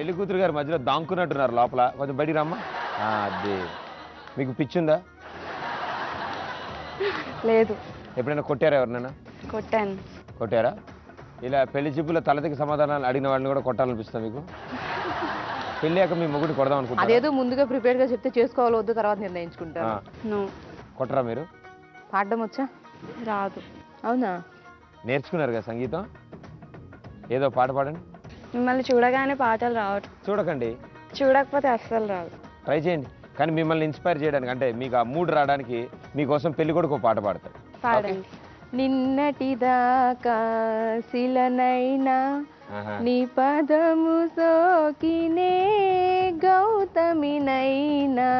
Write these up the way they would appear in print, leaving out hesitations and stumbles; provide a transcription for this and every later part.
పెళ్లి కూతురు గారు మధ్యలో దాంకున్నట్టున్నారు లోపల, కొంచెం బయటికి రమ్మా. అది మీకు పిచ్చుందా? లేదు. ఎప్పుడైనా కొట్టారా ఎవరినైనా? కొట్టాను. కొట్టారా? ఇలా పెళ్లి చూపుల తలదికి సమాధానాలు అడిగిన వాళ్ళని కూడా కొట్టాలనిపిస్తా మీకు? పెళ్ళాక మీ మొగుడిని కొడదాం అనుకుంటా? అదేదో ముందుగా ప్రిపేర్ గా చెప్తే చేసుకోవాలో వద్దు తర్వాత నిర్ణయించుకుంటాను. కొట్టరా మీరు? పాడడం వచ్చా? రాదు. అవునా? నేర్చుకున్నారు కదా సంగీతం, ఏదో పాట పాడండి. మిమ్మల్ని చూడగానే పాటలు రావట్లేదు. చూడకండి, చూడకపోతే అస్సలు రాదు. ట్రై చేయండి. కానీ మిమ్మల్ని ఇన్స్పైర్ చేయడానికి, అంటే మీకు ఆ మూడ్ రావడానికి మీకోసం పెళ్లి కొడుకు పాట పాడతాడు. పాడండి. నిన్నటిదాకా శిలనైనా నీ పదము సోకినే గౌతమినైనా,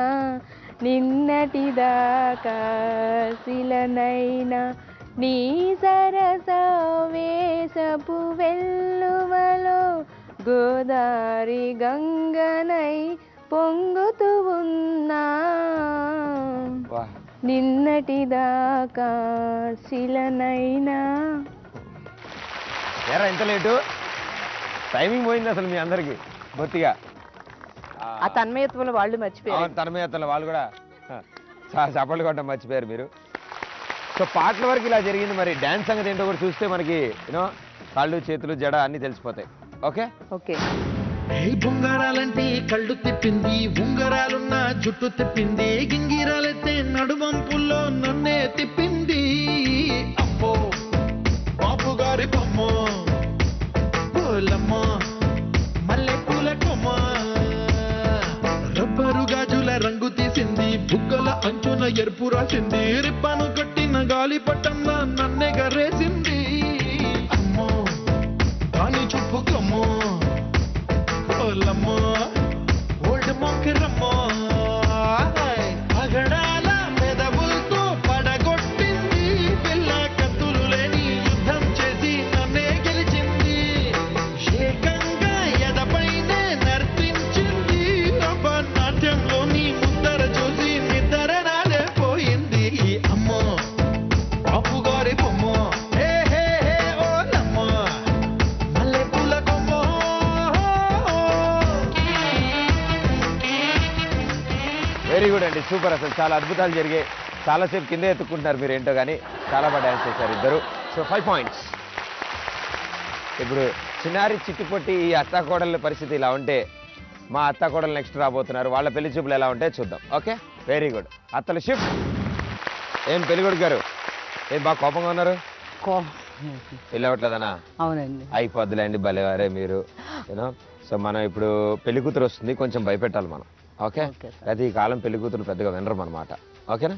నిన్నటిదాకా శిలనైనా నీ సరస వేషపు వెల్లువలో గోదారి గంగనై పొంగుతూ ఉన్నా, నిన్నటిదాకా శిలనైనా. ఎరా ఇంత లేటు? టైమింగ్ పోయింది అసలు మీ అందరికి బొత్తిగా. ఆ తన్మయత్వంలో వాళ్ళు మర్చిపోయారు. తన్మయత్వంలో వాళ్ళు కూడా చప్పట్లు కొట్టడం మర్చిపోయారు మీరు. సో పాటల వరకు ఇలా జరిగింది. మరి డాన్స్ సంగతి ఏంటో కూడా చూస్తే మనకి యూనో కాళ్ళు చేతులు జడ అన్ని తెలిసిపోతాయి. Okay okay. బొంగరాలంటే కళ్ళు తిప్పింది, ఉంగరాలున్న జుట్టు తిప్పింది, గింగిరాలైతే నడుమంపుల్లో నన్నే తిప్పింది. అమ్మో బాపు గారి బొమ్మ, పూలమ్మ మల్లె పూల కొమ్మ, రబ్బరు గాజుల రంగు తీసింది, బుగ్గల అంచున ఎరుపు రాసింది, రిప్పను కట్టిన గాలి పట్టంలా నన్నే గరేసింది. అమ్మో దాని చూపు కొమ్మో, ఓల్డ్ మొక్కరమ్మో, పగడాల పెదవులతో పడగొట్టింది, పిల్ల కత్తులు లేని యుద్ధం చేసి నన్నే గెలిచింది, ఏకంగా ఎదపైనే నర్తించింది, నాట్యంలోని ముద్దర చూసి నిద్ర నాలే పోయింది. అమ్మో బాపు గారి బొమ్మ, హే హే హే ఓలమ్మ మల్లె పూల కొమ్మ. వెరీ గుడ్ అండి, సూపర్. అసలు చాలా అద్భుతాలు జరిగాయి. చాలాసేపు కింద ఎత్తుకుంటున్నారు మీరు ఏంటో, కానీ చాలా బాగా డ్యాన్స్ చేశారు ఇద్దరు. So 5 points. ఇప్పుడు చిన్నారి చిట్టుపొట్టి ఈ అత్తాకోడళ్ళ పరిస్థితి ఇలా ఉంటే, మా అత్తాకోడలు నెక్స్ట్ రాబోతున్నారు. వాళ్ళ పెళ్లి చూపులు ఎలా ఉంటాయో చూద్దాం. Okay, very good. అత్తలు షిఫ్ట్. ఏం పెళ్ళికొడుకు గారు, ఏం బాగా కోపంగా ఉన్నారు? పెళ్ళి అవ్వట్లేదనా? అవునండి. అయిపోద్దులేండి, భలేవారే మీరు. యూనో సో మనం ఇప్పుడు పెళ్లి కూతురు వస్తుంది, కొంచెం భయపెట్టాలి మనం. ఓకే, అయితే ఈ కాలం పెళ్లి కూతురు పెద్దగా వినరు అన్నమాట. ఓకేనా?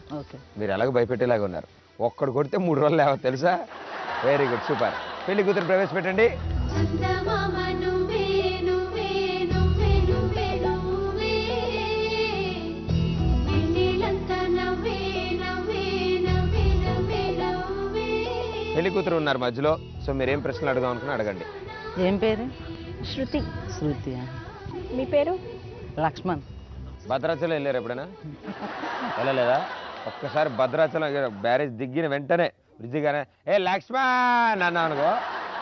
మీరు ఎలాగో భయపెట్టేలాగా ఉన్నారు. ఒక్కడు కొడితే 3 రోజులు లేవో తెలుసా? Very good, super. పెళ్లి కూతురు ప్రవేశపెట్టండి. పెళ్లి కూతురు ఉన్నారు మధ్యలో. సో మీరేం ప్రశ్నలు అడగాం అనుకున్నా అడగండి. ఏం పేరు? శృతి. శృతి. మీ పేరు? లక్ష్మణ్. భద్రాచలం వెళ్ళారు ఎప్పుడైనా? వెళ్ళలేదా? ఒక్కసారి భద్రాచలం బ్యారేజ్ దిగిన వెంటనే బ్రిడ్జిగానే ఏ లక్ష్మణ్ అన్నా అనుకో,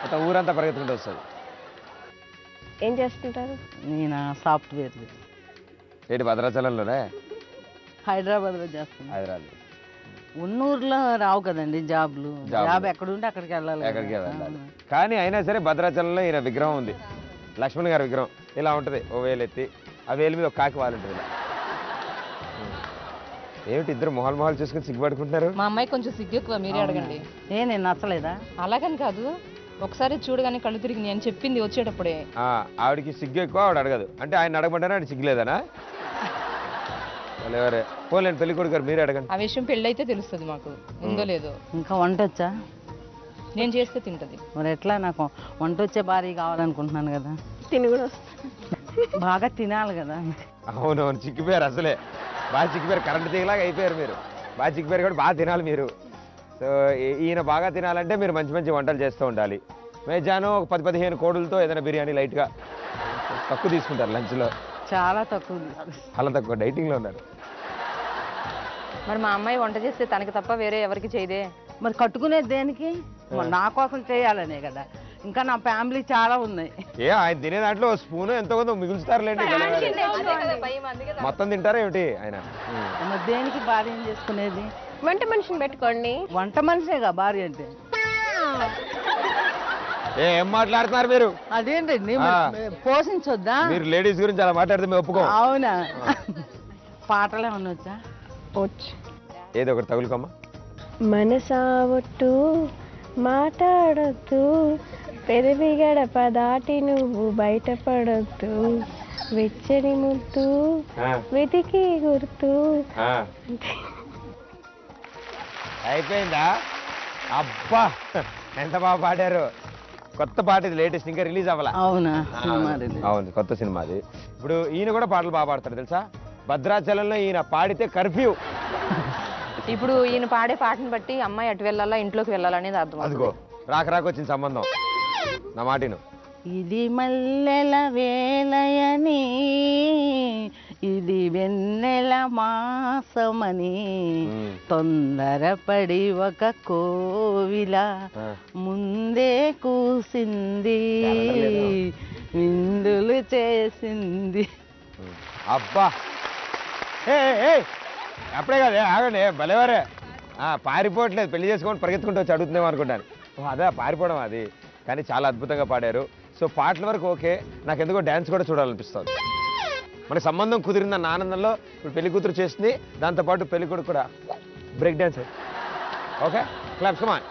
అంత ఊరంతా పరిగెత్తుకుంటూ వస్తుంది. ఏం చేస్తుంటారు? నేను సాఫ్ట్వేర్. ఏంటి భద్రాచలంలోనే? హైదరాబాద్లో చేస్తాను. హైదరాబాద్. ఉన్నూరులో రావు కదండి జాబ్లు. జాబ్ ఎక్కడుంటే అక్కడికి వెళ్ళాలి. ఎక్కడికి వెళ్ళాలి. కానీ అయినా సరే భద్రాచలంలో ఈయన విగ్రహం ఉంది, లక్ష్మణ్ గారి విగ్రహం. ఇలా ఉంటుంది, ఓ వేలు ఎత్తి, ఆ వేలు మీద ఒక కాకి వాలుంటుంది. ఏమిటి ఇద్దరు మొహాలు చూసుకుని సిగ్గుపడుకుంటున్నారు? మా అమ్మాయి కొంచెం సిగ్గు ఎక్కువ, మీరే అడగండి. నేను నచ్చలేదా? అలాగని కాదు, ఒకసారి చూడగానే కళ్ళు తిరిగి అని చెప్పింది వచ్చేటప్పుడే. ఆవిడకి సిగ్గు ఎక్కువ, ఆవిడ అడగదు. అంటే ఆయన అడగమంటారా? ఆయన సిగ్గులేదనా? ఎవరే పోలేండి పెళ్లి కొడుకు గారు, మీరే అడగండి. ఆ విషయం పెళ్ళైతే తెలుస్తుంది మాకు, ఉందో లేదో. ఇంకా వంట వచ్చా? నేను చేస్తే తింటది. మరి ఎట్లా? నాకు వంట వచ్చే భార్య కావాలనుకుంటున్నాను కదా. తిని కూడా బాగా తినాలి కదా. అవునవును, చిక్కిపోయారు. అసలే బాగా చిక్కిపోయారు, కరెంట్ తీగలాగా అయిపోయారు మీరు. బాగా చిక్కిపోయారు కూడా బాగా తినాలి మీరు. సో ఈయన బాగా తినాలంటే మీరు మంచి మంచి వంటలు చేస్తూ ఉండాలి. మేజాను ఒక 10-15 కోడులతో ఏదైనా బిర్యానీ లైట్గా తక్కువ తీసుకుంటారు లంచ్లో. చాలా తక్కువ. చాలా తక్కువ, డైటింగ్లో ఉన్నారు. మరి మా అమ్మాయి వంట చేస్తే తనకి తప్ప వేరే ఎవరికి చేయదే. మరి కట్టుకునేది దేనికి? నా కోసం చేయాలనే కదా. ఇంకా నా ఫ్యామిలీ చాలా ఉన్నాయి. ఏ ఆయన తినే దాంట్లో స్పూన్ ఎంతో కొంత మిగులుస్తారులేండి. మొత్తం తింటారా ఏమిటి ఆయన? మరి దేనికి భార్య ఏం చేసుకునేది? వంట మనిషిని పెట్టుకోండి. వంట మనిషేగా భార్య అంటే. ఏం మాట్లాడుతున్నారు మీరు? అదేంటండి పోషించొద్దా? మీరు లేడీస్ గురించి అలా మాట్లాడితే మేము ఒప్పుకో. అవునా? పాటలు ఏమన్నా వచ్చా? వచ్చు. ఏదో ఒకటి తగులుకోమ్మా. మనసా ఒట్టు మాట్లాడొద్దు, పెదవి గడప దాటి నువ్వు బయటపడొద్దు, వెచ్చని ముద్దు వెతికి గుర్తు. అయిపోయిందా? అబ్బా ఎంత బాగా పాడారు. కొత్త పాట ఇది, లేటెస్ట్, ఇంకా రిలీజ్ అవ్వాల. అవునా? అవును, కొత్త సినిమా అది. ఇప్పుడు ఈయన కూడా పాటలు బాగా పాడతారు తెలుసా? భద్రాచలంలో ఈయన పాడితే కర్ఫ్యూ. ఇప్పుడు ఈయన పాడే పాటను బట్టి అమ్మాయి అటు వెళ్ళాలా ఇంట్లోకి వెళ్ళాలనేది అర్థం. అదిగో రాకొచ్చిన సంబంధం. నా మాటిను. ఇది మల్లెల వేలయని, ఇది వెన్నెల మాసమని, తొందరపడి ఒక కోవిల ముందే కూసింది, విందులు చేసింది. అబ్బా అప్పుడే కదా, ఆగండి భలేవారే. పారిపోవట్లేదు, పెళ్లి చేసుకొని పరిగెత్తుకుంటూ వచ్చి అడుగుతున్నాం అనుకుంటాను. అదే పారిపోవడం అది. కానీ చాలా అద్భుతంగా పాడారు. సో పాటల వరకు ఓకే, నాకు ఎందుకో డ్యాన్స్ కూడా చూడాలనిపిస్తుంది. మనకి సంబంధం కుదిరిందన్న ఆనందంలో ఇప్పుడు పెళ్లి కూతురు చేస్తుంది, దాంతోపాటు పెళ్లి కొడుకు కూడా break dance. Okay, claps, come on.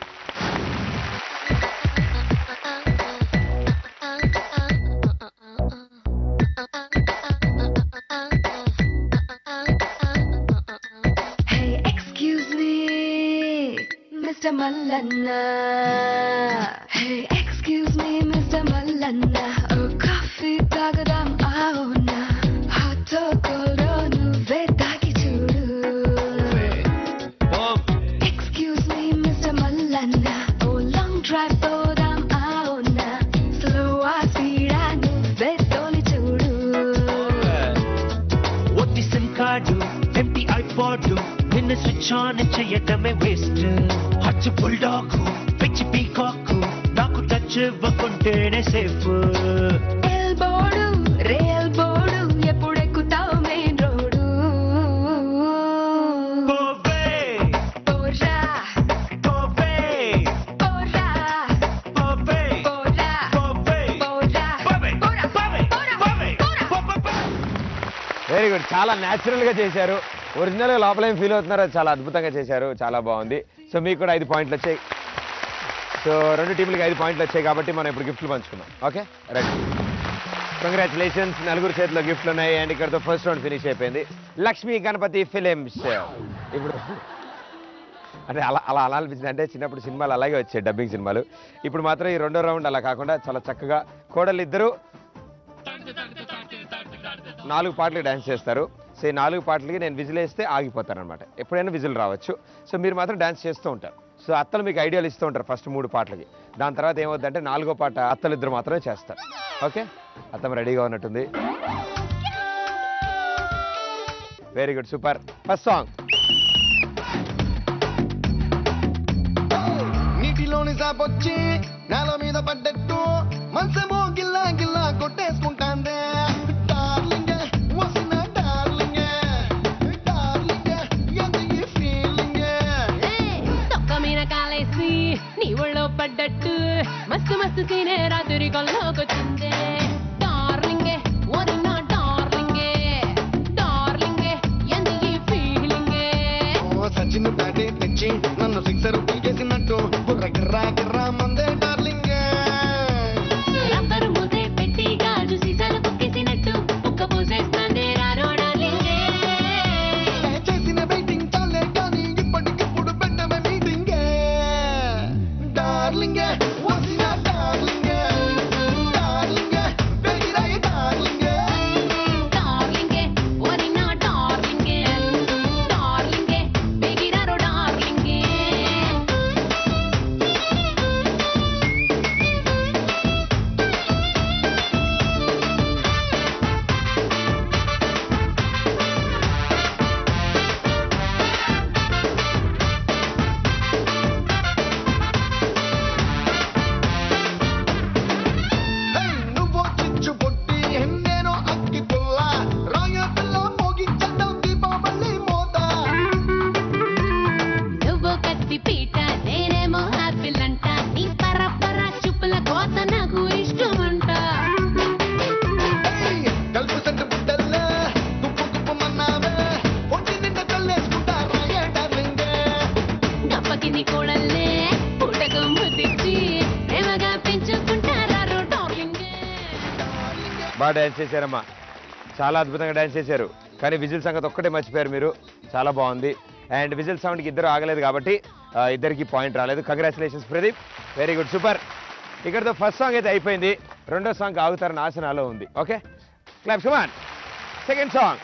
Mr. Mallanna, hey, excuse me, Mr. Mallanna, oh, coffee tagadam auna, hot or cold oh, nuve taagi chudu. Excuse me, Mr. Mallanna, oh, long drive podam auna, slow or speed ah, nuve toli chudu. What is SIM card? Empty iPod. నిన్ను switch on చేయటమే waste. Hutch bulldog, pitch peacock, నాకు touch ఇవ్వకుంటేనే safe. ఎల్బోడు rail board, ఎప్పుడెక్కుతావు main road. పోవే పోరా పోవే పోరా పోవే పోరా పోవే పోరా పోవే పోరా పోవే పోవే. వెరీ గుడ్, చాలా న్యాచురల్ గా చేశారు. ఒరిజినల్ గా లోపల ఏం ఫీల్ అవుతున్నారో చాలా అద్భుతంగా చేశారు, చాలా బాగుంది. సో మీకు కూడా 5 పాయింట్లు వచ్చాయి. సో 2 టీంలకి 5 పాయింట్లు వచ్చాయి కాబట్టి మనం ఇప్పుడు గిఫ్ట్లు పంచుకున్నాం. Okay right, congratulations. 4 చేతిలో గిఫ్ట్లు ఉన్నాయి. అండ్ ఇక్కడతో ఫస్ట్ రౌండ్ ఫినిష్ అయిపోయింది. లక్ష్మీ గణపతి ఫిలిమ్స్. ఇప్పుడు అంటే అలా అనిపించింది, అంటే చిన్నప్పుడు సినిమాలు అలాగే వచ్చాయి, డబ్బింగ్ సినిమాలు. ఇప్పుడు మాత్రం ఈ 2వ రౌండ్ అలా కాకుండా చాలా చక్కగా కోడలు ఇద్దరు 4 పాటలకు డాన్స్ చేస్తారు. సో ఈ 4 పాటలకి నేను విజిల్ వేస్తే ఆగిపోతాను అనమాట. ఎప్పుడైనా విజిల్ రావచ్చు. సో మీరు మాత్రం డాన్స్ చేస్తూ ఉంటారు. సో అత్తలు మీకు ఐడియాలు ఇస్తూ ఉంటారు ఫస్ట్ 3 పాటలకి. దాని తర్వాత ఏమవుతుందంటే 4వ పాట అత్తలు ఇద్దరు మాత్రమే చేస్తారు. ఓకే, అత్తమ్మ రెడీగా ఉన్నట్టుంది. Very good, super. First song. నీటిలోని సాపొచ్చి నేల మీద పడ్డట్టు మనసేమో గిల్లా గిల్లా కొట్టేసుకుంటాందే. డార్లింగ్ వసిన డార్లింగ్, డార్లింగ్ ఎంత ఈ ఫీలింగ్. తొక్క మీద కాలేసి నీ ఒళ్ళో పడ్డట్టు మస్తు మస్తు సీనే రాత్రి కొల్లోకొచ్చిందే. డార్లింగే వదిన డార్లింగే, డార్లింగే ఎంత ఈ ఫీలింగే. ఓ సచిన్ బ్యాటే తెచ్చి నన్ను సిక్సర్ పీకేసినట్టు బుర్ర గిర్రా గిర్రా మందే డార్లింగ్. రబ్బరు ముద్దే పెట్టి గాజు సీసాలు కుక్కేసినట్టు ఒక్క పోసేస్తాందే రారో డార్లింగే. చేసిన వెయిటింగ్ చాలే కానీ ఇప్పటికిప్పుడు పెట్టమే మీటింగ్. డార్లింగ్ వసిన డార్లింగ్, డార్లింగ్ బెగిరాయి డార్లింగ్. డార్లింగే వదిన డార్లింగే, డార్లింగే బెగిరారో డార్లింగే. బాగా డాన్స్ చేశారమ్మా, చాలా అద్భుతంగా డాన్స్ చేశారు. కానీ విజిల్ సంగతి ఒక్కటే మర్చిపోయారు మీరు. చాలా బాగుంది. అండ్ విజిల్ సౌండ్కి ఇద్దరు ఆగలేదు కాబట్టి ఇద్దరికి పాయింట్ రాలేదు. Congratulations Pradeep, very good, super. ఇక్కడతో ఫస్ట్ సాంగ్ అయితే అయిపోయింది. రెండో సాంగ్ ఆగుతారని ఆశ నాలో ఉంది. Okay, claps, come on. Second song.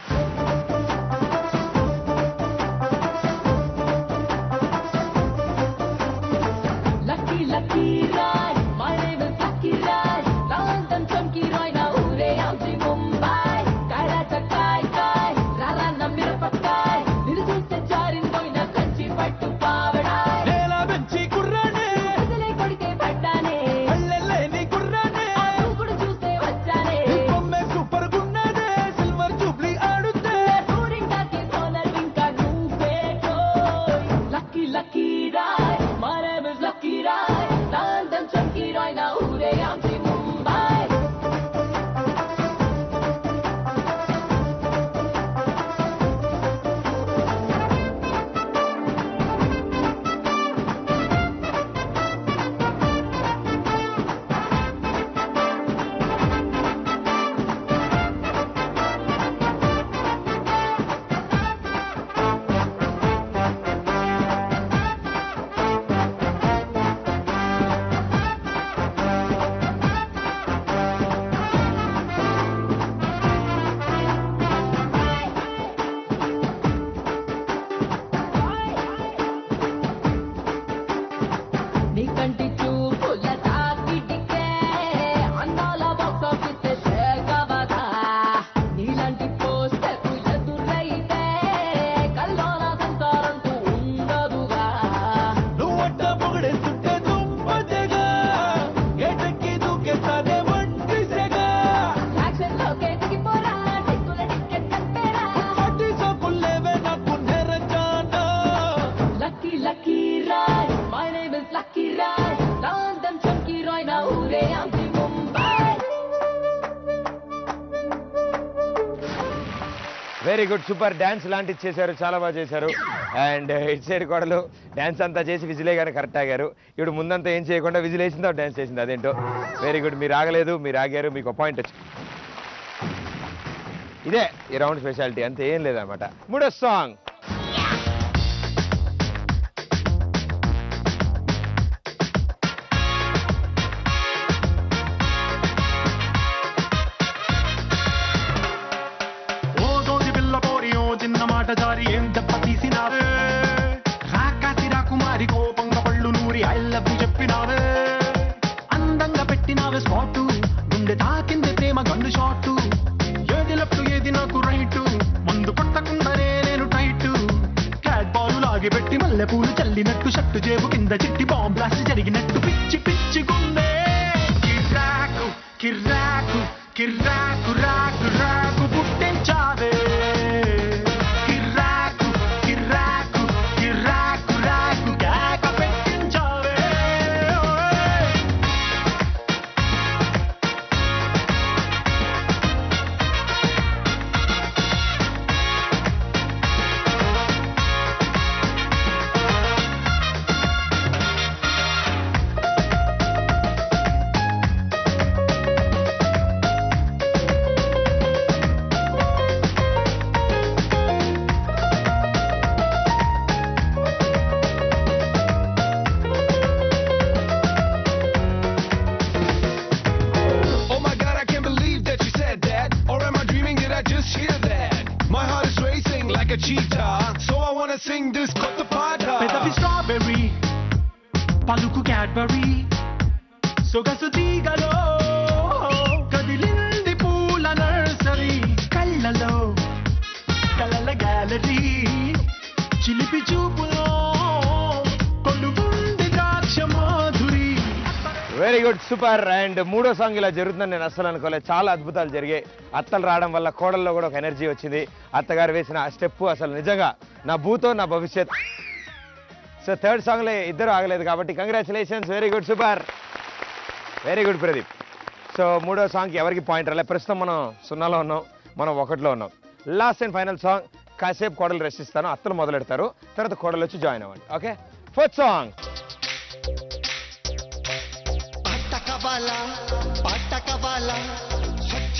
Very good, super. Dance లాంటిది చేశారు, చాలా బాగా చేశారు. అండ్ ఇటు సైడ్ కోడలు డాన్స్ అంతా చేసి విజిలే కానీ కరెక్ట్ ఆగారు. ఇప్పుడు ముందంతా ఏం చేయకుండా విజిల్ వేసిందో డాన్స్ చేసింది, అదేంటో. వెరీ గుడ్, మీరు ఆగలేదు, మీరు ఆగారు, మీకు పాయింట్ వచ్చింది. ఇదే ఈ రౌండ్ స్పెషాలిటీ, అంతే, ఏం లేదనమాట. మూడో సాంగ్. జారి ఏం దెబ్బ తీసినావే, రాకాసి రాకుమారి కోపంగా పళ్ళు నూరి ఐ లవ్ యు చెప్పినావే, అందంగా పెట్టినావే స్పాటు, గుండె తాకింది ప్రేమ గన్ను షాటు, ఏది లెఫ్ట్ ఏది నాకు రైటు, ముందు పట్టకుండానే నేను టైటు, క్యాట్ బాల్ లాగి పెట్టి మల్లె పూలు చల్లినట్టు, షట్టు జేబు కింద చిట్టి బాంబ్ బ్లాస్ట్ జరిగినట్టు, పిచ్చి పిచ్చి గుండె కిర్రాకు కిర్రాకు కిర్రాకు రాకు రాకు పుట్టించావే, పలుకు క్యాడ్బరీ సొగసు తీగలో కదిలింది పూల నర్సరీ, కళ్ళలో కలల గ్యాలరీ, చిలిపి చూపులో కొలుగుంది ద్రాక్ష Madhuri. Very good, super. And మూడో సాంగ్ ఇలా జరుగుతుందని నేను అస్సలు అనుకోలేదు. చాలా అద్భుతాలు జరిగాయి. అత్తలు రావడం వల్ల కోడల్లో కూడా ఒక ఎనర్జీ వచ్చింది. అత్తగారు వేసిన ఆ స్టెప్ అసలు నిజంగా నా భూతో నా భవిష్యత్. సో థర్డ్ సాంగ్లో ఇద్దరు ఆగలేదు కాబట్టి congratulations, very good, super, very good Pradeep. So మూడో సాంగ్కి ఎవరికి పాయింట్ రాలే. ప్రస్తుతం మనం 0లో ఉన్నాం, మనం 1లో ఉన్నాం. Last and final song. కాసేపు కోడలు రెస్ట్ ఇస్తాను, అత్తలు మొదలెడతారు, తర్వాత కోడలు వచ్చి జాయిన్ అవ్వండి. Okay, fourth song. పాట కవాలా స్వచ్ఛ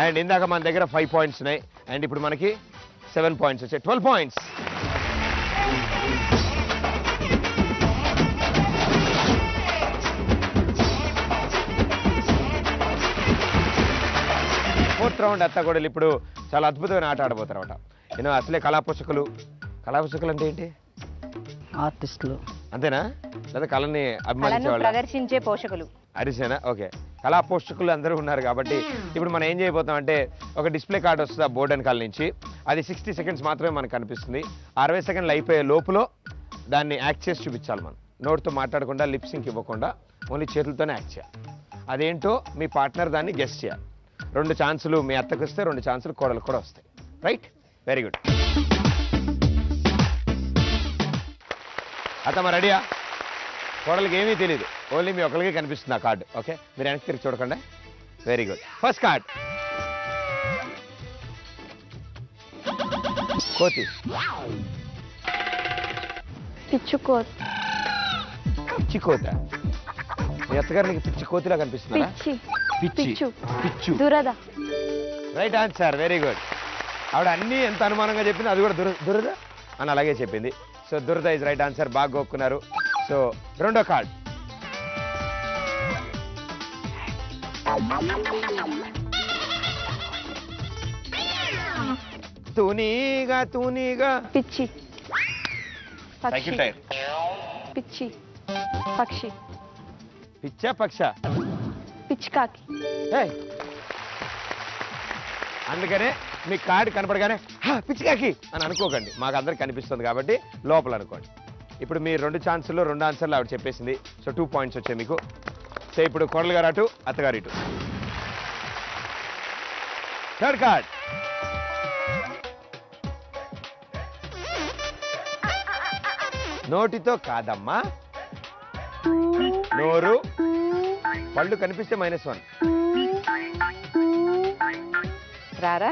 అండ్ ఇందాక మన దగ్గర 5 పాయింట్స్ ఉన్నాయి అండ్ ఇప్పుడు మనకి 7 పాయింట్స్ వచ్చాయి 12 పాయింట్స్. ఫోర్త్ రౌండ్ అత్తగోడలు ఇప్పుడు చాలా అద్భుతమైన ఆట ఆడబోతారు అనమాట. నేను అసలే కళాపోషకులు అంటే ఏంటి? ఆర్టిస్టులు అంతేనా లేదా కళని అభిమానించే వాళ్ళు ప్రదర్శించే పోషకులు అరిసేనా? ఓకే, కళా పోషకులు అందరూ ఉన్నారు కాబట్టి ఇప్పుడు మనం ఏం చేయబోతాం అంటే ఒక డిస్ప్లే కార్డ్ వస్తుంది ఆ బోర్డ్ వెనకాల నుంచి. అది 60 సెకండ్స్ మాత్రమే మనకు కనిపిస్తుంది. 60 సెకండ్లు అయిపోయే లోపల దాన్ని యాక్ట్ చేసి చూపించాలి. మనం నోట్తో మాట్లాడకుండా లిప్ సింక్ ఇవ్వకుండా ఓన్లీ చేతులతోనే యాక్ట్ చేయాలి. అదేంటో మీ పార్ట్నర్ దాన్ని గెస్ చేయాలి. 2 ఛాన్సులు మీ అత్తకు వస్తే 2 ఛాన్సులు కోడలకు కూడా వస్తాయి. Right, very good. అత్తమ్మ రెడీయా? కోడలకి ఏమీ తెలియదు, ఓన్లీ మీ ఒకరికి కనిపిస్తుంది ఆ కార్డు. ఓకే, మీరు వెనక్కి తిరిగి చూడకండి. Very good. ఫస్ట్ కార్డ్ కోతి. పిచ్చుకోత. పిచ్చికోత. మీ అత్తగారికి పిచ్చి కోతిలా కనిపిస్తుందా? పిచ్చు. దురద. Right answer, very good. ఆవిడ అన్ని ఎంత అనుమానంగా చెప్పింది, అది కూడా దురద అని అలాగే చెప్పింది. సో దురద ఇస్ రైట్ ఆన్సర్. బాగా గొక్కున్నారు. సో రెండో కార్డ్ తూనీగా పిచ్చి. Cycle tyre. పిచ్చి పక్షి. పిచ్చా పక్ష? పిచ్చికాకి. అందుకనే మీ కార్డు కనపడగానే పిచ్చికాకి అని అనుకోకండి, మాకు అందరికి కనిపిస్తుంది కాబట్టి లోపల అనుకోండి. ఇప్పుడు మీ 2 ఛాన్సుల్లో 2 ఆన్సర్లు ఆవిడ చెప్పేసింది. సో 2 పాయింట్స్ వచ్చాయి మీకు. సో ఇప్పుడు కోడలు గారు అటు, అత్తగారు ఇటు. థర్డ్ కార్డ్ నోటితో కాదమ్మా, నోరు పళ్ళు కనిపిస్తే -1. రారా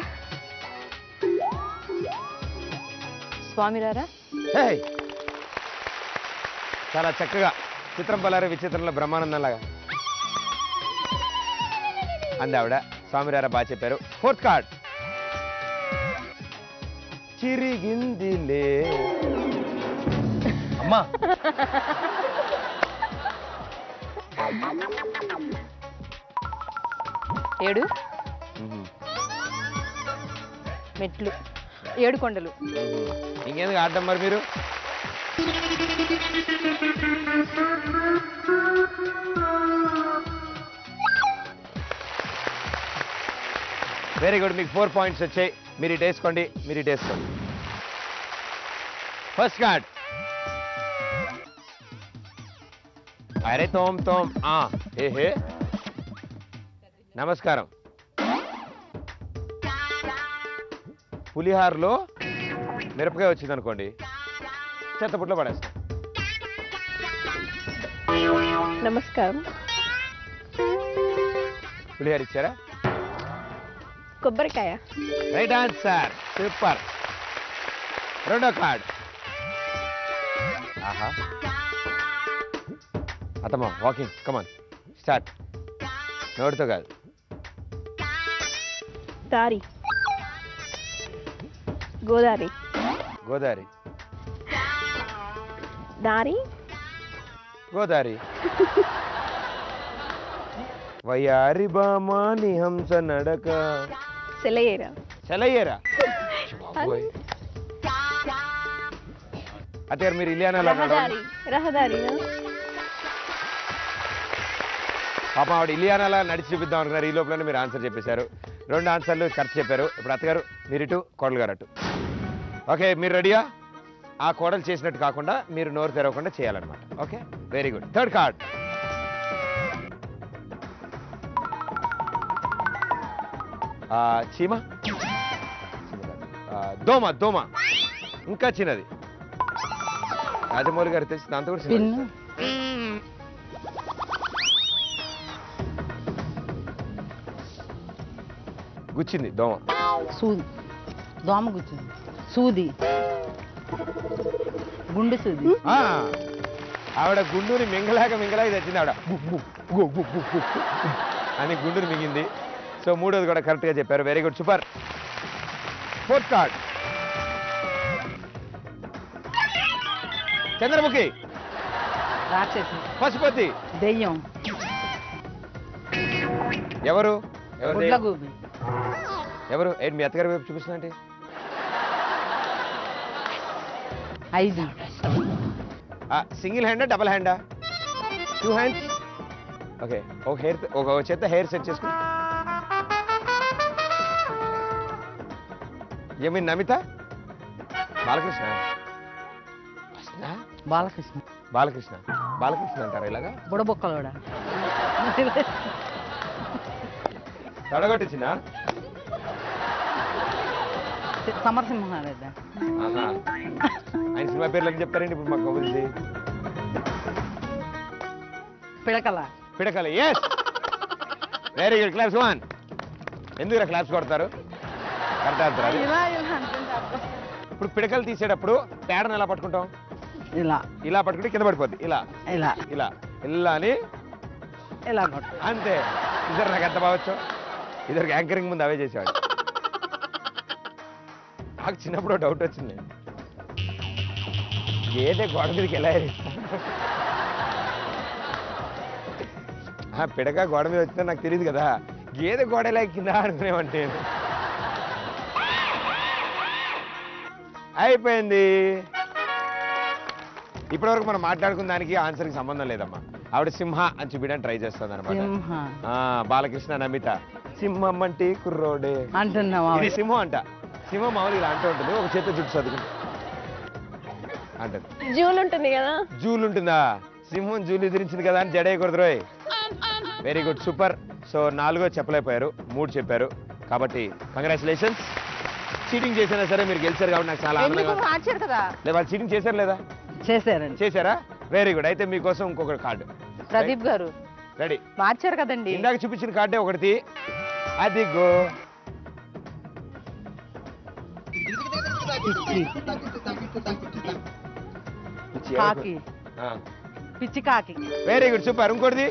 స్వామి రారా. చాలా చక్కగా చిత్రం పలారే విచిత్రంలో బ్రహ్మానందంలాగా అంది ఆవిడ. స్వామిరారా బాగా చెప్పారు. ఫోర్త్ కార్డ్ చిరిగిందిలే అమ్మా. ఏడు మెట్లు, 7 కొండలు. ఇంకెందుకు ఆడటం మరి మీరు? వెరీ గుడ్, మీకు 4 పాయింట్స్ వచ్చాయి. మీరు ఇటు వేసుకోండి. ఫస్ట్ కార్డ్ అరే తోమ్ ఏహే నమస్కారం. పులిహారలో మిరపకాయ వచ్చింది అనుకోండి, చెత్తపుట్లో పడేస్తాం. నమస్కారం. పులిహార ఇచ్చారా? కొబ్బరికాయ. Right answer, super. రెండో కార్డ్ ఆహా. అత్తమ్మా వాకింగ్, కమాన్ స్టార్ట్. నోటితో కాదు. దారి. గోదావరి. దారి. గోదావరి. వయారి బామాని హంస నడక. సెలయేరా. అత్తగారు మీరు ఇలియానాలో రహదారి. పాపం ఆవిడ ఇలియానాలా నడిచి చూపిద్దాం అనుకున్నారు. ఈ లోపల మీరు ఆన్సర్ చెప్పేశారు. 2 ఆన్సర్లు ఖర్చు చెప్పారు. ఇప్పుడు అత్తగారు మీరు ఇటు, కోడలు గారు అటు. ఓకే, మీరు రెడీయా? ఆ కోడలు చేసినట్టు కాకుండా మీరు నోరు తెరవకుండా చేయాలన్నమాట. Okay, very good. Third card చీమ. దోమ. ఇంకా చిన్నది. రాజమౌళి గారు తెలిసి దాంతో కూడా చిన్నది. గుచ్చింది దోమ. దోమ గుచ్చింది. సూది. గుండె సూది. ఆవిడ గుండుని మింగలాగా తెచ్చింది ఆవిడ అని గుండుని మింగింది. సో మూడోది కూడా కరెక్ట్గా చెప్పారు. Very good, super. Fourth card Chandramukhi, రాక్షసి, పశుపతి, దెయ్యం, ఎవరు గుడ్లగూబి, ఎవరు ఏంటి మీ అత్తగారి వైపు చూపిస్తున్నా? 5 సింగిల్ హ్యాండా డబల్ హ్యాండా? 2 హ్యాండ్స్. ఓకే, ఒక చేత హెయిర్ సెట్ చేసుకుని. ఏమి నమిత? బాలకృష్ణ బాలకృష్ణ, బాలకృష్ణ బాలకృష్ణ అంటారా ఇలాగా? బుడబొక్కలోడా, తడగొట్టించిన సమరసింహారెడ్డి, ఆయన సినిమా పేర్లు అని చెప్తారండి ఇప్పుడు మాకు తెలిసి. పిడకల, పిడకల. Yes, very good. Claps one. ఎందుకు క్లాప్స్ కొడతారు? కరెక్ట్ ఆన్సర్ అది. ఇప్పుడు పిడకలు తీసేటప్పుడు పేడను ఎలా పట్టుకుంటాం? ఇలా పట్టుకుంటే కింద పడిపోద్ది. ఇలా ఇలా ఇలా ఇలా అని ఇలా అంతే. ఇద్దరు నాకు ఎంత బావచ్చు. ఇద్దరికి యాంకరింగ్ ముందు అవే చేసేవాడు. నాకు చిన్నప్పుడు డౌట్ వచ్చింది, గేదె గోడ మీదకి ఎలా పిడక గోడ మీద వచ్చిందో నాకు తెలియదు కదా, గేదె గోడ ఎలా కింద అనుకునేవంటే. అయిపోయింది. ఇప్పటివరకు మనం మాట్లాడుకున్న దానికి ఆన్సర్కి సంబంధం లేదమ్మా. ఆవిడ సింహ అని చూపించడానికి ట్రై చేస్తుంది అనమాట. బాలకృష్ణ, నమిత సింహం అంటే కుర్రోడే అంటున్నావా? ఇది సింహం అంట. సింహం మామూలు ఇలా అంటూ ఉంటుంది, ఒక చేత జుట్టు చదువుకుంటుంది అంటది. జూలు ఉంటుంది కదా? జూలు ఉంటుందా? సింహం జూలు ఎదిరించింది కదా అని జడేయకూడదు రోయ్. Very good, super. సో 4 చెప్పలేకపోయారు, 3 చెప్పారు. కాబట్టి కంగ్రాచులేషన్స్. చీటింగ్ చేసినా సరే మీరు గెలిచారు కాబట్టి నాకు చాలా ఆనందంగా. వాళ్ళు చీటింగ్ చేశారు లేదా? చేశారా? Very good. అయితే మీకోసం ఇంకొక కార్డు. ప్రదీప్ గారు రెడీ? మార్చారు కదండి. ఇందాక చూపించిన కార్డే ఒకటి. అదిగో కాకి, పిచ్చి కాకి. Very good, super. ఇంకోటిది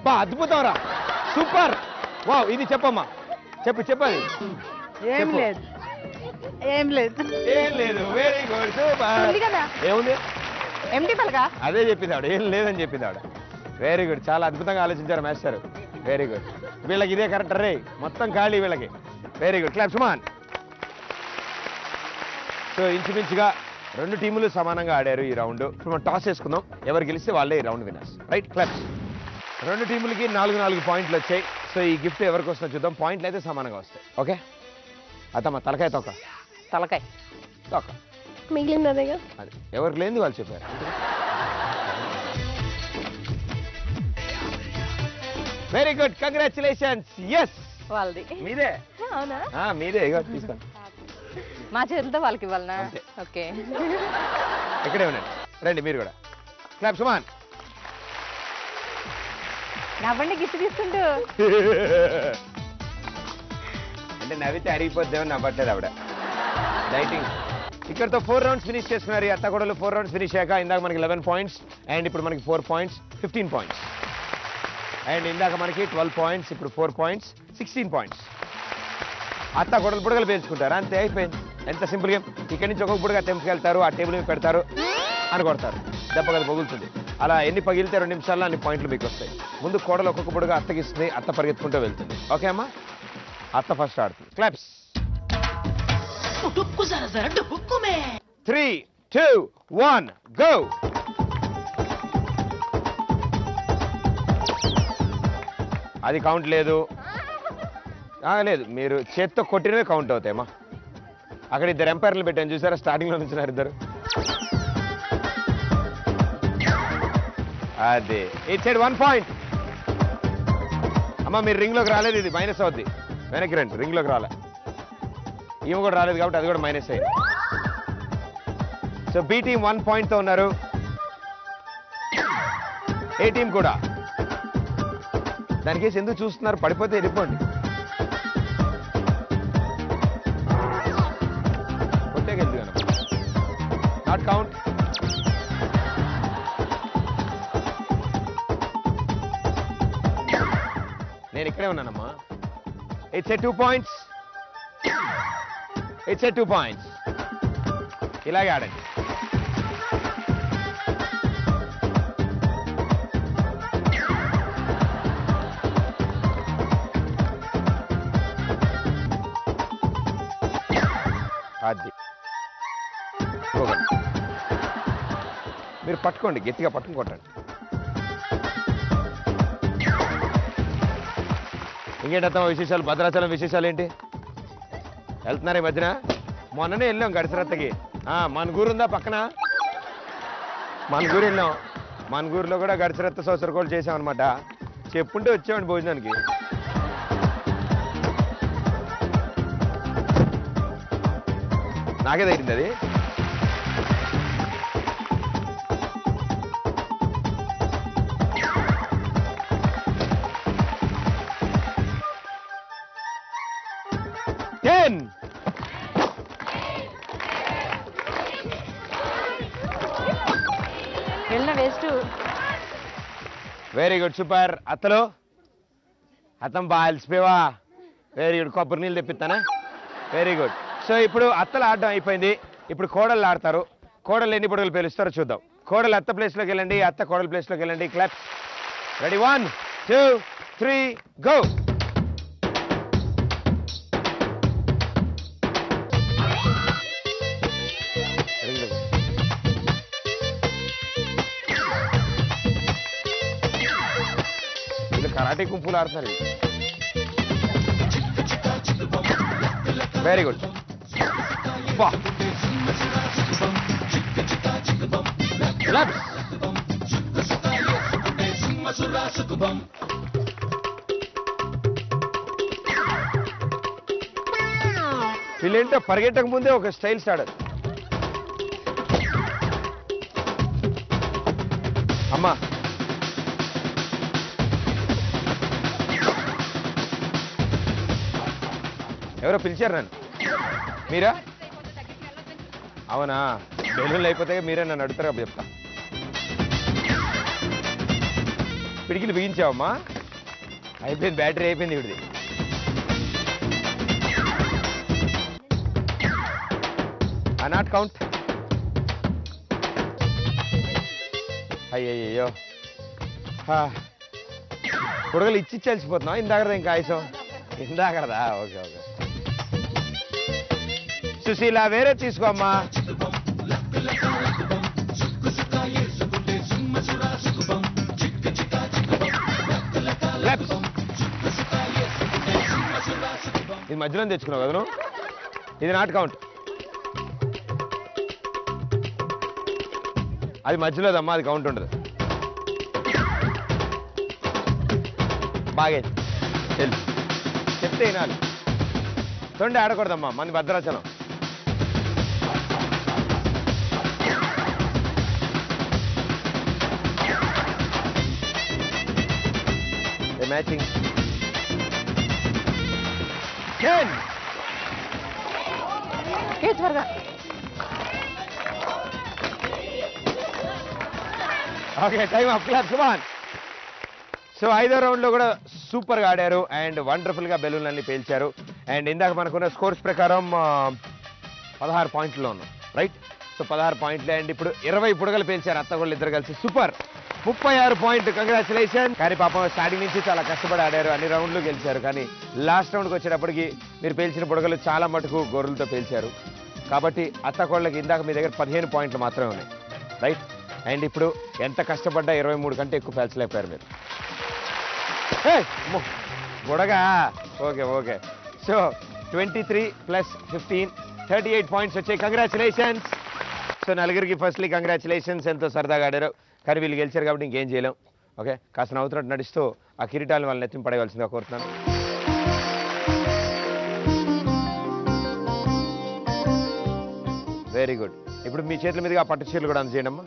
బా, అద్భుతం రా, సూపర్. వావ్, ఇది చెప్పమ్మా, చెప్పాలి. ఏం లేదు. Very good, super. ఏముంది? ఎంటీ పలక. అదే చెప్పింది ఆవిడ, ఏం లేదని చెప్పింది ఆవిడ. వెరీ గుడ్, చాలా అద్భుతంగా ఆలోచించారు మాస్టర్. Very good. వీళ్ళకి ఇదే కరెక్ట్ రే, మొత్తం ఖాళీ వీళ్ళకి. Very good, claps man. So ఇంచుమించుగా 2 టీములు సమానంగా ఆడారు ఈ రౌండ్. ఇప్పుడు మనం టాస్ వేసుకుందాం, ఎవరు గెలిస్తే వాళ్ళే ఈ రౌండ్ విన్నర్స్. Right, claps. 2 టీములకి 4 పాయింట్లు వచ్చాయి. సో ఈ గిఫ్ట్ ఎవరికి వస్తుందో చూద్దాం. పాయింట్లు అయితే సమానంగా వస్తాయి. ఓకే, అతమ్మ తలకాయ తలకాయ మిగిలింది అదేగా. అది ఎవరికి లేని వాళ్ళు చెప్పారు. Very good, congratulations. ఎస్, వాళ్ళది మీదే. అవునా? మీదే. తీసుకోండి. మా చేతులతో వాళ్ళకి ఇవ్వాలనా? ఓకే, ఇక్కడే ఉండండి. రండి మీరు కూడా. క్లాప్స్ మాన్. నవ్వండి, గిఫ్ట్ తీసుకుంటూ. అంటే నవ్వితే అరిగిపోద్దేమని నవ్వట్లేదు ఆవిడ. డైటింగ్. ఇక్కడతో 4 రౌండ్స్ ఫినిష్ చేసుకున్నారు. ఈ అత్తగొడలు 4 రౌండ్స్ ఫినిష్ అయ్యాక ఇందాక మనకి 11 పాయింట్స్ అండ్ ఇప్పుడు మనకి 4 పాయింట్స్, 15 పాయింట్స్. అండ్ ఇందాక మనకి 12 పాయింట్స్, ఇప్పుడు 4 పాయింట్స్, 16 పాయింట్స్. అత్త గొడవలు బుడగలు పేల్చుకుంటారు, అంతే, అయిపోయింది. ఎంత సింపుల్ గేమ్. ఇక్కడి నుంచి ఒక్కొక్క బుడగా తెంపుకెళ్తారు, ఆ టేబుల్ మీద పెడతారు, అని కొడతారు. దెబ్బ కదా పగులుతుంది. అలా ఎన్ని పగిలితే 2 నిమిషాల్లో అన్ని పాయింట్లు మీకు వస్తాయి. ముందు కోడలు ఒక్కొక్క బుడగా అత్తగిస్తుంది, అత్త పరిగెత్తుకుంటూ వెళ్తుంది. ఓకే అమ్మా, అత్త ఫస్ట్ ఆడుతుంది. క్లాప్స్. 3, 2, 1 గో. అది కౌంట్ లేదు. లేదు, మీరు చేత్తో కొట్టినవే కౌంట్ అవుతాయమ్మా. అక్కడ 2 ఎంపైర్లు పెట్టాను చూసారా, స్టార్టింగ్ లో నుంచున్నారు 2. అదే ఇట్స్ 1 పాయింట్. అమ్మా మీరు రింగ్ లోకి రాలేదు, ఇది మైనస్ అవుద్ది. వెనక్కి రండి, రింగ్ లోకి రాలే. ఈమె కూడా రాలేదు కాబట్టి అది కూడా మైనస్ అయింది. సో బి టీమ్ 1 పాయింట్ తో ఉన్నారు. ఏ టీం కూడా. దానికేసి ఎందుకు చూస్తున్నారు? పడిపోతే వెళ్ళిపోండి. Not count. నేను ఇక్కడే ఉన్నానమ్మా. It's a 2 points. It's a 2 points. ఇలాగే ఆడండి. అది మీరు పట్టుకోండి, గట్టిగా పట్టుకుని కొట్టండి. ఇంకేంటమ్మా విశేషాలు? భద్రాచలం విశేషాలు ఏంటి? వెళ్తున్నారు ఈ మధ్యన? మొన్ననే వెళ్ళాం గడిసరత్తకి. మనుగూరు ఉందా పక్కన? మనుగూరు వెళ్ళాం. మనుగూరులో కూడా గడిసరత్త సోసరకోళ్ళు చేసామన్నమాట. చెప్పుంటే వచ్చామండి భోజనానికి. నాకే తగిలింది అది. వేస్ట్. Very good, super. అత్తలు అత్తం బాగా అలసిపోయావా? Very good. కొబ్బరి నీళ్ళు తెప్పిస్తానా? Very good. సో ఇప్పుడు అత్తలు ఆడడం అయిపోయింది. ఇప్పుడు కోడళ్ళు ఆడతారు. కోడలు ఎన్ని బుడగలు పేలుస్తారో చూద్దాం. కోడలు అత్త ప్లేస్లోకి వెళ్ళండి, అత్త కోడల ప్లేస్లోకి వెళ్ళండి. క్లాప్. Ready, 1 2 3 go. కరాటే కుంపులు ఆడుతున్నారు. Very good. వీళ్ళేంటో పరిగెట్టక ముందే ఒక స్టైల్ స్టార్ట్. అమ్మా ఎవరో పిలిచారు నన్ను. మీరా? అవునా? బెలూన్లు అయిపోతే మీరే నన్ను అడుగుతారు. చెప్తా. పిడికిలు బిగించావమ్మా? అయిపోయింది, బ్యాటరీ అయిపోయింది ఇవిడిది. Not count. అయ్యయ్యో, బుడగలు ఇచ్చి చలిసిపోతున్నావు. ఇందాకదా ఇంకా ఆయుసం? ఇందాకదా? Okay okay. సుశీల వేరే తీసుకోమ్మా. ఇది మధ్యలో తెచ్చుకున్నావు కదా నువ్వు? ఇది నాట్ కౌంట్. అది మధ్యలోదమ్మా, అది కౌంట్ ఉండదు. బాగా తెలుసు, చెప్తే వినాలి. తొండి ఆడకూడదమ్మా, మన భద్రాచలం. మ్యాచింగ్ 10. త్వరగా. Okay, time up. Claps, come on. So 5వ రౌండ్లో కూడా సూపర్గా ఆడారు అండ్ వండర్ఫుల్గా బెలూన్లన్నీ పేల్చారు. అండ్ ఇందాక మనకున్న స్కోర్స్ ప్రకారం 16 పాయింట్లో ఉన్నాం, రైట్? సో 16 పాయింట్లు. అండ్ ఇప్పుడు 20 బుడగలు పేల్చారు అత్తగోళ్ళు ఇద్దరు కలిసి. సూపర్, 36 పాయింట్లు. కంగ్రాచులేషన్. కానీ పాపం స్టార్టింగ్ నుంచి చాలా కష్టపడి ఆడారు, అన్ని రౌండ్లు గెలిచారు. కానీ లాస్ట్ రౌండ్కి వచ్చేటప్పటికి మీరు పేల్చిన బుడగలు చాలా మటుకు గొర్రెలతో పేల్చారు. కాబట్టి అత్తకోళ్ళకి ఇందాక మీ దగ్గర 15 పాయింట్లు మాత్రమే ఉన్నాయి, రైట్? అండ్ ఇప్పుడు ఎంత కష్టపడ్డా 23 కంటే ఎక్కువ పేల్చలేకపోయారు మీరు. బుడగా ఓకే ఓకే. సో 23 + 15 38 పాయింట్స్ వచ్చాయి. కంగ్రాచులేషన్స్. సో నలుగురికి ఫస్ట్లీ కంగ్రాచులేషన్స్. ఎంతో సరదాగా ఆడారు, కానీ వీళ్ళు గెలిచారు కాబట్టి ఇంకేం చేయలేం. ఓకే, కాస్త నవ్వుతున్నట్టు నడుస్తూ ఆ కిరీటాలను వాళ్ళని ఎత్తింప పడేయవలసిందిగా కోరుతున్నాను. Very good. ఇప్పుడు మీ చేతుల మీదుగా ఆ పట్టు చీరలు కూడా అందజేయండి అమ్మా.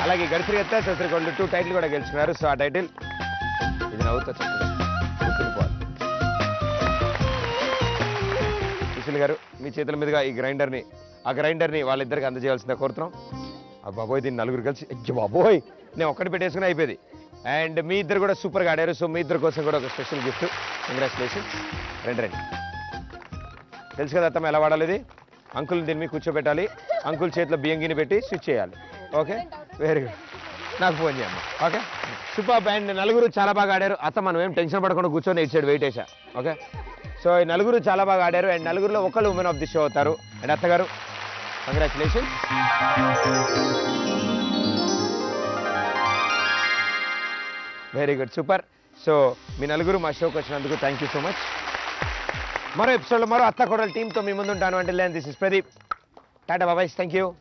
అలాగే గడిచిరి ఎత్తా ససరికొండలు 2 టైటిల్ కూడా గెలుచుకున్నారు. సో ఆ టైటిల్ ఇది నవ్వుతా చక్కగా గుర్తుండిపోవాలి. సుశీల్ గారు, మీ చేతుల మీదుగా ఆ గ్రైండర్ని వాళ్ళిద్దరికి అందజేయాల్సిందిగా కోరుతున్నాం. బాబోయ్ దీన్ని నలుగురు కలిసి అయ్యో బాబోయ్ నేను ఒక్కటి పెట్టేసుకుని అయిపోయింది. అండ్ మీ ఇద్దరు కూడా సూపర్గా ఆడారు. సో మీ ఇద్దరు కోసం కూడా ఒక స్పెషల్ గిఫ్ట్. కంగ్రాచులేషన్స్. రండి. తెలుసు కదా అత్తమ్మ ఎలా వాడాలి ఇది. అంకుల్ దీని మీద కూర్చోబెట్టాలి, అంకుల్ చేతిలో బియ్యం గిన్నె పెట్టి స్విచ్ చేయాలి. Okay very good. నాకు ఫోన్ చేయండి. Okay super. అండ్ నలుగురు చాలా బాగా ఆడారు. అత్త మనం ఏం టెన్షన్ పడకుండా కూర్చొని ఇటు సైడ్ వెయిట్ వేసా. ఓకే సో ఈ నలుగురు చాలా బాగా ఆడారు. అండ్ నలుగురులో ఒకళ్ళు ఉమెన్ ఆఫ్ ది షో అవుతారు. అండ్ అత్తగారు congratulation. Very good super. So మీ నలుగురు మా షోకి వచ్చినందుకు థ్యాంక్ యూ సో మచ్. మరో ఎపిసోడ్లో మరో అత్త కోడలు టీంతో మీ ముందు ఉంటాను. అంటే దిస్ ఇస్ ప్రదీప్. టాటా బాబాయ్. Thank you.